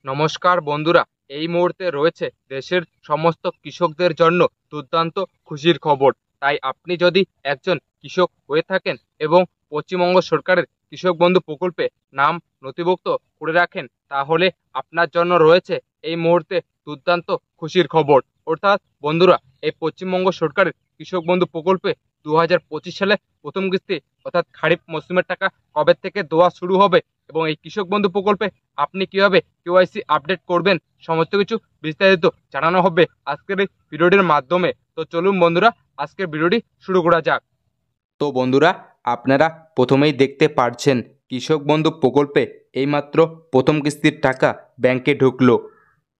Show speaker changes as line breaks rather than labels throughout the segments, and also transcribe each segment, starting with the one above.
নমস্কার বন্ধুরা, এই মুহূর্তে রয়েছে দেশের সমস্ত কৃষকদের জন্য দুর্দান্ত খুশির খবর। তাই আপনি যদি একজন কৃষক হয়ে থাকেন এবং পশ্চিমবঙ্গ সরকারের কৃষক বন্ধু প্রকল্পে নাম নথিভুক্ত করে রাখেন, তাহলে আপনার জন্য রয়েছে এই মুহূর্তে দুর্দান্ত খুশির খবর। অর্থাৎ বন্ধুরা, এই পশ্চিমবঙ্গ সরকারের কৃষক বন্ধু প্রকল্পে 2025 সালে প্রথম কিস্তি অর্থাৎ খারিফ মৌসুমের টাকা কবে থেকে দেওয়া শুরু হবে এবং এই কৃষক বন্ধু প্রকল্পে আপনি কিভাবে কেওয়াইসি আপডেট করবেন, সমস্ত কিছু বিস্তারিত জানানো হবে আজকের এই ভিডিওটির মাধ্যমে। তো চলুন বন্ধুরা, আজকের ভিডিওটি শুরু করা যাক। তো বন্ধুরা, আপনারা প্রথমেই দেখতে পারছেন কৃষক বন্ধু প্রকল্পে এইমাত্র প্রথম কিস্তির টাকা ব্যাংকে ঢুকলো।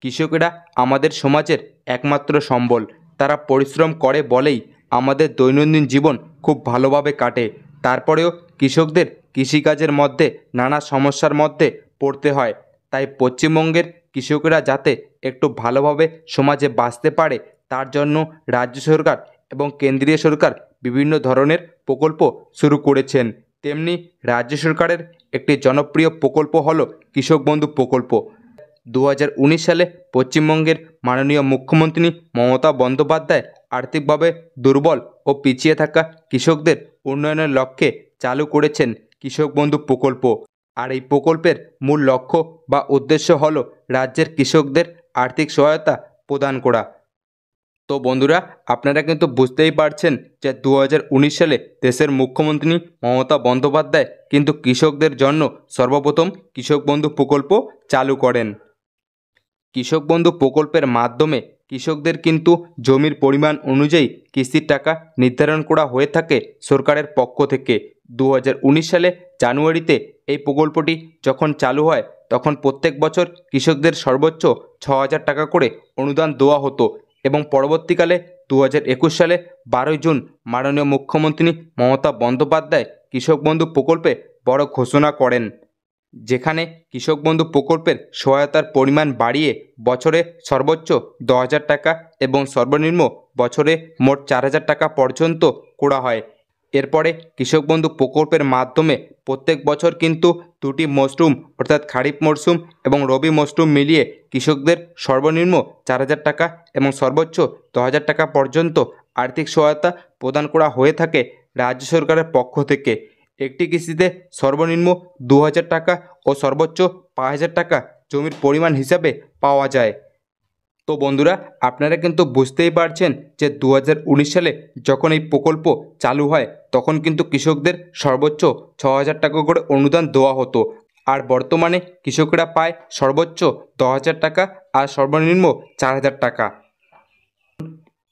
কৃষকেরা আমাদের সমাজের একমাত্র সম্বল। তারা পরিশ্রম করে বলেই আমাদের দৈনন্দিন জীবন খুব ভালোভাবে কাটে। তারপরেও কৃষকদের কৃষিকাজের মধ্যে নানা সমস্যার মধ্যে পড়তে হয়। তাই পশ্চিমবঙ্গের কৃষকেরা যাতে একটু ভালোভাবে সমাজে বাঁচতে পারে, তার জন্য রাজ্য সরকার এবং কেন্দ্রীয় সরকার বিভিন্ন ধরনের প্রকল্প শুরু করেছেন। তেমনি রাজ্য সরকারের একটি জনপ্রিয় প্রকল্প হলো কৃষক বন্ধু প্রকল্প। 2019 সালে পশ্চিমবঙ্গের মাননীয় মুখ্যমন্ত্রী মমতা বন্দ্যোপাধ্যায় আর্থিকভাবে দুর্বল ও পিছিয়ে থাকা কৃষকদের উন্নয়নের লক্ষ্যে চালু করেছেন কৃষক বন্ধু প্রকল্প। আর এই প্রকল্পের মূল লক্ষ্য বা উদ্দেশ্য হলো রাজ্যের কৃষকদের আর্থিক সহায়তা প্রদান করা। তো বন্ধুরা, আপনারা কিন্তু বুঝতেই পারছেন যে 2019 সালে দেশের মুখ্যমন্ত্রী মমতা বন্দ্যোপাধ্যায় কিন্তু কৃষকদের জন্য সর্বপ্রথম কৃষক বন্ধু প্রকল্প চালু করেন। কৃষক বন্ধু প্রকল্পের মাধ্যমে কৃষকদের কিন্তু জমির পরিমাণ অনুযায়ী কিস্তির টাকা নির্ধারণ করা হয়ে থাকে সরকারের পক্ষ থেকে। 2019 সালে জানুয়ারিতে এই প্রকল্পটি যখন চালু হয়, তখন প্রত্যেক বছর কৃষকদের সর্বোচ্চ 6,000 টাকা করে অনুদান দেওয়া হতো এবং পরবর্তীকালে 2021 সালে 12 জুন মাননীয় মুখ্যমন্ত্রী মমতা বন্দ্যোপাধ্যায় কৃষক বন্ধু প্রকল্পে বড় ঘোষণা করেন, যেখানে কৃষক বন্ধু প্রকল্পের সহায়তার পরিমাণ বাড়িয়ে বছরে সর্বোচ্চ 10,000 টাকা এবং সর্বনিম্ন বছরে মোট 4,000 টাকা পর্যন্ত করা হয়। এরপরে কৃষক বন্ধু প্রকল্পের মাধ্যমে প্রত্যেক বছর কিন্তু দুটি মরশুম অর্থাৎ খারিফ মরশুম এবং রবি মরশুম মিলিয়ে কৃষকদের সর্বনিম্ন 4,000 টাকা এবং সর্বোচ্চ 10,000 টাকা পর্যন্ত আর্থিক সহায়তা প্রদান করা হয়ে থাকে রাজ্য সরকারের পক্ষ থেকে। একটি কিস্তিতে সর্বনিম্ন 2,000 টাকা ও সর্বোচ্চ 5,000 টাকা জমির পরিমাণ হিসাবে পাওয়া যায়। তো বন্ধুরা, আপনারা কিন্তু বুঝতেই পারছেন যে 2019 সালে যখন এই প্রকল্প চালু হয়, তখন কিন্তু কৃষকদের সর্বোচ্চ 6,000 টাকা করে অনুদান দেওয়া হতো। আর বর্তমানে কৃষকরা পায় সর্বোচ্চ 10,000 টাকা আর সর্বনিম্ন 4,000 টাকা।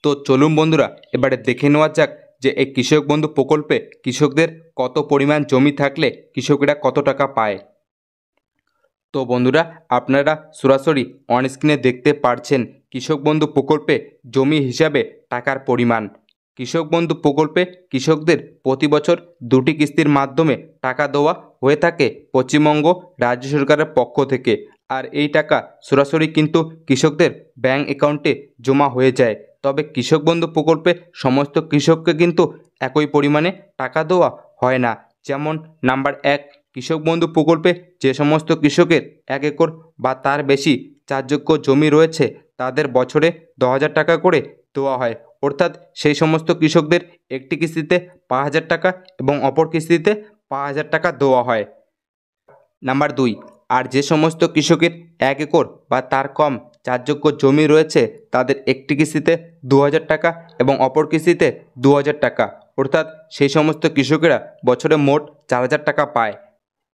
তো চলুন বন্ধুরা, এবারে দেখে নেওয়া যাক যে এই কৃষক বন্ধু প্রকল্পে কৃষকদের কত পরিমাণ জমি থাকলে কৃষকেরা কত টাকা পায়। তো বন্ধুরা, আপনারা সরাসরি অন স্ক্রিনে দেখতে পারছেন কৃষক বন্ধু প্রকল্পে জমি হিসাবে টাকার পরিমাণ। কৃষক বন্ধু প্রকল্পে কৃষকদের প্রতি বছর দুটি কিস্তির মাধ্যমে টাকা দেওয়া হয়ে থাকে পশ্চিমবঙ্গ রাজ্য সরকারের পক্ষ থেকে। আর এই টাকা সরাসরি কিন্তু কৃষকদের ব্যাংক অ্যাকাউন্টে জমা হয়ে যায়। তবে কৃষক বন্ধু প্রকল্পে সমস্ত কৃষককে কিন্তু একই পরিমাণে টাকা দেওয়া হয় না। যেমন নাম্বার 1, কৃষক বন্ধু প্রকল্পে যে সমস্ত কৃষকের 1 একর বা তার বেশি চাষযোগ্য জমি রয়েছে, তাদের বছরে 10,000 টাকা করে দেওয়া হয়। অর্থাৎ সেই সমস্ত কৃষকদের একটি কিস্তিতে 5,000 টাকা এবং অপর কিস্তিতে 5,000 টাকা দেওয়া হয়। নাম্বার 2, আর যে সমস্ত কৃষকের 1 একর বা তার কম চাষযোগ্য জমি রয়েছে, তাদের একটি কিস্তিতে 2,000 টাকা এবং অপর কিস্তিতে 2,000 টাকা। অর্থাৎ সেই সমস্ত কৃষকেরা বছরে মোট 4,000 টাকা পায়।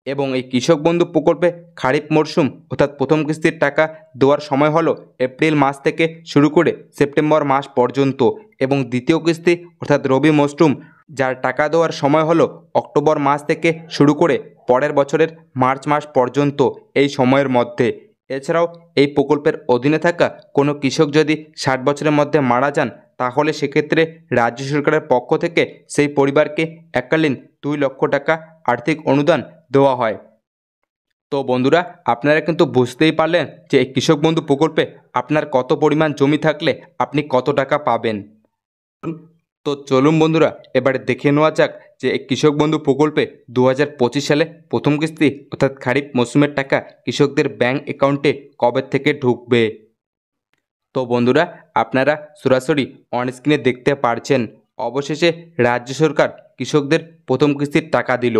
এবং এই কৃষক বন্ধু প্রকল্পে খারিফ মরশুম অর্থাৎ প্রথম কিস্তির টাকা দেওয়ার সময় হলো এপ্রিল মাস থেকে শুরু করে সেপ্টেম্বর মাস পর্যন্ত, এবং দ্বিতীয় কিস্তি অর্থাৎ রবি মরশুম যার টাকা দেওয়ার সময় হলো অক্টোবর মাস থেকে শুরু করে পরের বছরের মার্চ মাস পর্যন্ত এই সময়ের মধ্যে। এছাড়াও এই প্রকল্পের অধীনে থাকা কোনো কৃষক যদি 60 বছরের মধ্যে মারা যান, তাহলে সেক্ষেত্রে রাজ্য সরকারের পক্ষ থেকে সেই পরিবারকে এককালীন 2 লক্ষ টাকা আর্থিক অনুদান দেওয়া হয়। তো বন্ধুরা, আপনারা কিন্তু বুঝতেই পারলেন যে এই কৃষক বন্ধু প্রকল্পে আপনার কত পরিমাণ জমি থাকলে আপনি কত টাকা পাবেন। তো তো চলুন বন্ধুরা এবারে দেখে নেওয়া যাক যে এই কৃষক বন্ধু প্রকল্পে 2025 সালে প্রথম কিস্তি অর্থাৎ খারিফ মৌসুমের টাকা কৃষকদের ব্যাংক অ্যাকাউন্টে কবে থেকে ঢুকবে। তো বন্ধুরা আপনারা সরাসরি অন স্ক্রিনে দেখতে পারছেন অবশেষে রাজ্য সরকার কৃষকদের প্রথম কিস্তির টাকা দিল।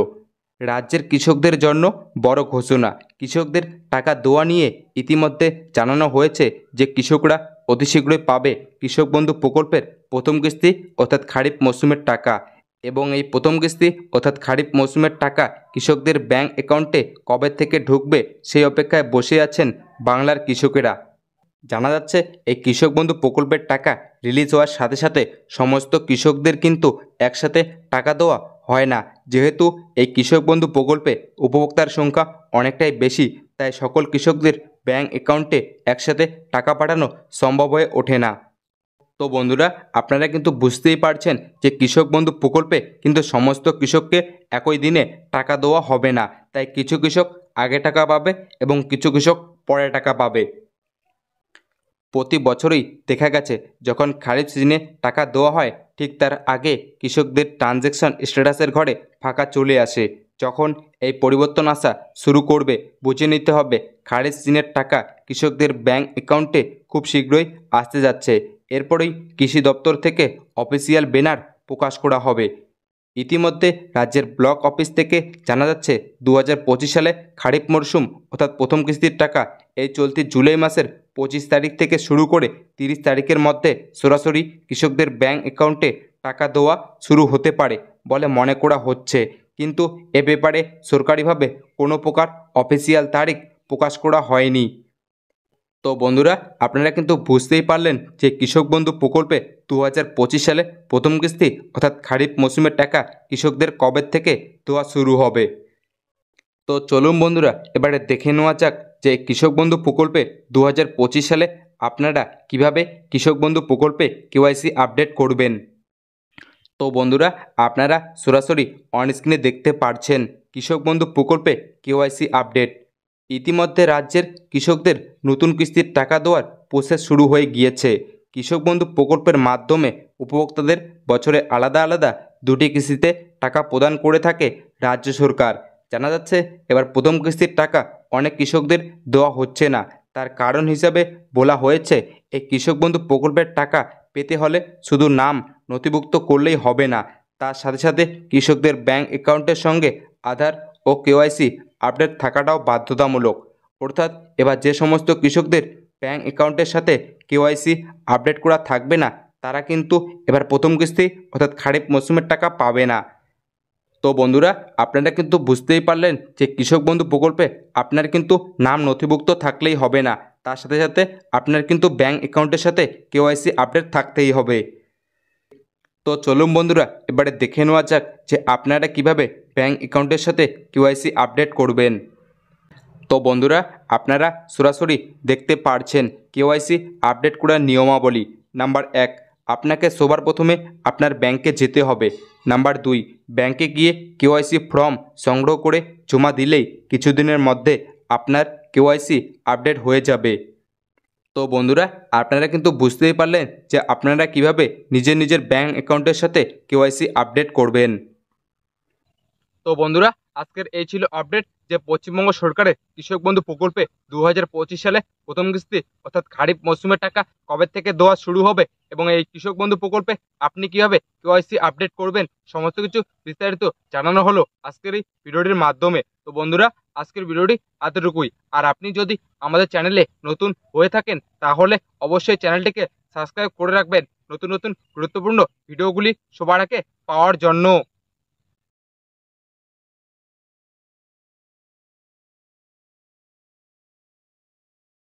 রাজ্যের কৃষকদের জন্য বড় ঘোষণা। কৃষকদের টাকা দেওয়া নিয়ে ইতিমধ্যে জানানো হয়েছে যে কৃষকরা অতি শীঘ্রই পাবে কৃষক বন্ধু প্রকল্পের প্রথম কিস্তি অর্থাৎ খারিফ মৌসুমের টাকা, এবং এই প্রথম কিস্তি অর্থাৎ খারিফ মৌসুমের টাকা কৃষকদের ব্যাংক অ্যাকাউন্টে কবে থেকে ঢুকবে সেই অপেক্ষায় বসে আছেন বাংলার কৃষকেরা। জানা যাচ্ছে এই কৃষক বন্ধু প্রকল্পের টাকা রিলিজ হওয়ার সাথে সাথে সমস্ত কৃষকদের কিন্তু একসাথে টাকা দেওয়া হয় না, যেহেতু এই কৃষক বন্ধু প্রকল্পে উপভোক্তার সংখ্যা অনেকটাই বেশি, তাই সকল কৃষকদের ব্যাংক অ্যাকাউন্টে একসাথে টাকা পাঠানো সম্ভব হয়ে ওঠে না। তো বন্ধুরা আপনারা কিন্তু বুঝতেই পারছেন যে কৃষক বন্ধু প্রকল্পে কিন্তু সমস্ত কৃষককে একই দিনে টাকা দেওয়া হবে না, তাই কিছু কৃষক আগে টাকা পাবে এবং কিছু কৃষক পরে টাকা পাবে। প্রতি বছরই দেখা গেছে যখন খারিফ সিজনে টাকা দেওয়া হয় ঠিক তার আগে কৃষকদের ট্রানজ্যাকশন স্ট্যাটাসের ঘরে ফাঁকা চলে আসে। যখন এই পরিবর্তন আসা শুরু করবে বুঝে নিতে হবে খারিফ সিজনের টাকা কৃষকদের ব্যাংক অ্যাকাউন্টে খুব শীঘ্রই আসতে যাচ্ছে। এরপরেই কৃষি দপ্তর থেকে অফিসিয়াল ব্যানার প্রকাশ করা হবে। ইতিমধ্যে রাজ্যের ব্লক অফিস থেকে জানা যাচ্ছে 2025 সালে খারিফ মরশুম অর্থাৎ প্রথম কিস্তির টাকা এই চলতি জুলাই মাসের 25 তারিখ থেকে শুরু করে 30 তারিখের মধ্যে সরাসরি কৃষকদের ব্যাংক অ্যাকাউন্টে টাকা দেওয়া শুরু হতে পারে বলে মনে করা হচ্ছে, কিন্তু এ ব্যাপারে সরকারিভাবে কোনো প্রকার অফিসিয়াল তারিখ প্রকাশ করা হয়নি। তো বন্ধুরা আপনারা কিন্তু বুঝতেই পারলেন যে কৃষক বন্ধু প্রকল্পে 2025 সালে প্রথম কিস্তি অর্থাৎ খারিফ মৌসুমের টাকা কৃষকদের কবে থেকে দেওয়া শুরু হবে। তো চলুন বন্ধুরা এবারে দেখে নেওয়া যাক যে কৃষক বন্ধু প্রকল্পে 2025 সালে আপনারা কিভাবে কৃষক বন্ধু প্রকল্পে কেওয়াইসি আপডেট করবেন। তো বন্ধুরা আপনারা সরাসরি অন স্ক্রিনে দেখতে পারছেন কৃষক বন্ধু প্রকল্পে কেওয়াইসি আপডেট। ইতিমধ্যে রাজ্যের কৃষকদের নতুন কিস্তির টাকা দেওয়ার প্রসেস শুরু হয়ে গিয়েছে। কৃষক বন্ধু প্রকল্পের মাধ্যমে উপভোক্তাদের বছরে আলাদা আলাদা দুটি কিস্তিতে টাকা প্রদান করে থাকে রাজ্য সরকার। জানা যাচ্ছে এবার প্রথম কিস্তির টাকা অনেক কৃষকদের দেওয়া হচ্ছে না, তার কারণ হিসাবে বলা হয়েছে এই কৃষক বন্ধু প্রকল্পের টাকা পেতে হলে শুধু নাম নথিভুক্ত করলেই হবে না, তার সাথে সাথে কৃষকদের ব্যাংক অ্যাকাউন্টের সঙ্গে আধার ও কেওয়াইসি আপডেট থাকাটাও বাধ্যতামূলক। অর্থাৎ এবার যে সমস্ত কৃষকদের ব্যাংক অ্যাকাউন্টের সাথে কেওয়াইসি আপডেট করা থাকবে না তারা কিন্তু এবার প্রথম কিস্তি অর্থাৎ খারিফ মৌসুমের টাকা পাবে না। তো বন্ধুরা আপনারা কিন্তু বুঝতেই পারলেন যে কৃষক বন্ধু প্রকল্পে আপনার কিন্তু নাম নথিভুক্ত থাকলেই হবে না, তার সাথে সাথে আপনার কিন্তু ব্যাংক অ্যাকাউন্টের সাথে কেওয়াইসি আপডেট থাকতেই হবে। তো চলুন বন্ধুরা এবারে দেখে নেওয়া যাক যে আপনারা কিভাবে ব্যাংক অ্যাকাউন্টের সাথে কেওয়াইসি আপডেট করবেন। তো বন্ধুরা আপনারা সরাসরি দেখতে পারছেন কেওয়াইসি আপডেট করার নিয়মাবলী। নাম্বার 1, আপনাকে সবার প্রথমে আপনার ব্যাংকে যেতে হবে। নাম্বার 2, ব্যাংকে গিয়ে কেওয়াইসি ফর্ম সংগ্রহ করে জমা দিলেই কিছুদিনের মধ্যে আপনার কেওয়াইসি আপডেট হয়ে যাবে। তো বন্ধুরা আপনারা কিন্তু বুঝতেই পারলেন যে আপনারা কিভাবে নিজের নিজের ব্যাংক অ্যাকাউন্টের সাথে কেওয়াইসি আপডেট করবেন। তো বন্ধুরা আজকের এই ছিল আপডেট যে পশ্চিমবঙ্গ সরকারের কৃষক বন্ধু প্রকল্পে 2025 সালে প্রথম কিস্তি অর্থাৎ খারিফ মৌসুমের টাকা কবে থেকে দেওয়া শুরু হবে এবং এই কৃষক বন্ধু প্রকল্পে আপনি কিভাবে কেওয়াইসি আপডেট করবেন সমস্ত কিছু বিস্তারিত জানানো হলো আজকের এই ভিডিওটির মাধ্যমে। তো বন্ধুরা আজকের ভিডিওটি এতটুকুই, আর আপনি যদি আমাদের চ্যানেলে নতুন হয়ে থাকেন তাহলে অবশ্যই চ্যানেলটিকে সাবস্ক্রাইব করে রাখবেন নতুন নতুন গুরুত্বপূর্ণ ভিডিওগুলি সবার আগে পাওয়ার জন্য।